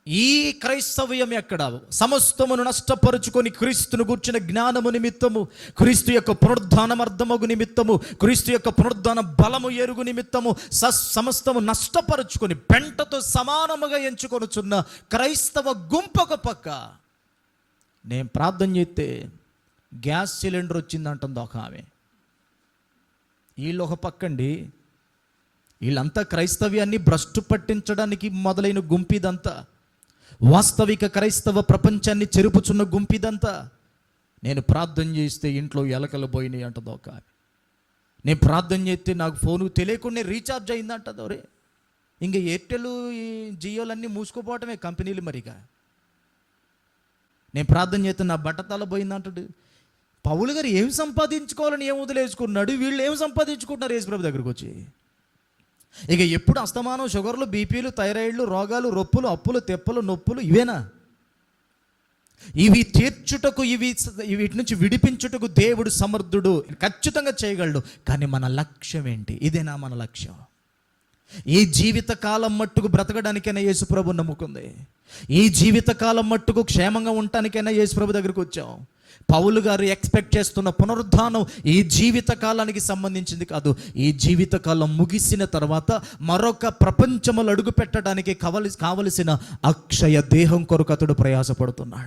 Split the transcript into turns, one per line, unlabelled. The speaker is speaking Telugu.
ఈ క్రైస్తవ్యం ఎక్కడ? సమస్తమును నష్టపరుచుకొని క్రీస్తును గూర్చిన జ్ఞానము నిమిత్తము, క్రీస్తు యొక్క పునరుద్ధానమర్థమగు నిమిత్తము, క్రీస్తు యొక్క పునరుద్ధాన బలము ఎరుగు నిమిత్తము సమస్తము నష్టపరుచుకొని పెంటతో సమానముగా ఎంచుకొనుచున్న క్రైస్తవ గుంపొక పక్క. నేను ప్రార్థన చేస్తే గ్యాస్ సిలిండర్ వచ్చిందంటుంది ఒక ఆమె. వీళ్ళు ఒక పక్కండి, వీళ్ళంతా క్రైస్తవ్యాన్ని భ్రష్టు పట్టించడానికి మొదలైన గుంపిదంతా, వాస్తవిక క్రైస్తవ ప్రపంచాన్ని చెరుపుచున్న గుంపిదంతా. నేను ప్రార్థన చేస్తే ఇంట్లో ఎలకలు పోయినాయి అంటది ఒక. నేను ప్రార్థన చేస్తే నాకు ఫోను తెలియకుండా రీఛార్జ్ అయిందంటది. ఒరే, ఇంకా ఎయిర్టెల్ జియోలన్నీ మూసుకుపోవటమే కంపెనీలు మరిగా. నేను ప్రార్థన చేస్తే నా బట్టతల పోయిందంటాడు. పౌలు గారు ఏం సంపాదించుకోవాలని ఏం వదిలేసుకున్నాడు, వీళ్ళు ఏం సంపాదించుకుంటున్నారు యేసుప్రభు దగ్గరికి వచ్చి. ఇక ఎప్పుడు అస్తమానం షుగర్లు, బీపీలు, థైరాయిడ్లు, రోగాలు, రొప్పులు, అప్పులు, తెప్పలు, నొప్పులు ఇవేనా? ఇవి తీర్చుటకు, వీటి నుంచి విడిపించుటకు దేవుడు సమర్థుడు, ఖచ్చితంగా చేయగలడు. కానీ మన లక్ష్యం ఏంటి? ఇదేనా మన లక్ష్యం? ఈ జీవితకాలం మట్టుకు బ్రతకడానికైనా యేసుప్రభు నమ్ముకుంది. ఈ జీవితకాలం మట్టుకు క్షేమంగా ఉండటానికైనా యేసుప్రభు దగ్గరికి వచ్చాం. పౌలు గారు ఎక్స్పెక్ట్ చేస్తున్న పునరుద్ధానం ఈ జీవితకాలానికి సంబంధించింది కాదు. ఈ జీవితకాలం ముగిసిన తర్వాత మరొక ప్రపంచములు అడుగు పెట్టడానికి కావలసిన అక్షయ దేహం కొరకు అతడు ప్రయాసపడుతున్నాడు.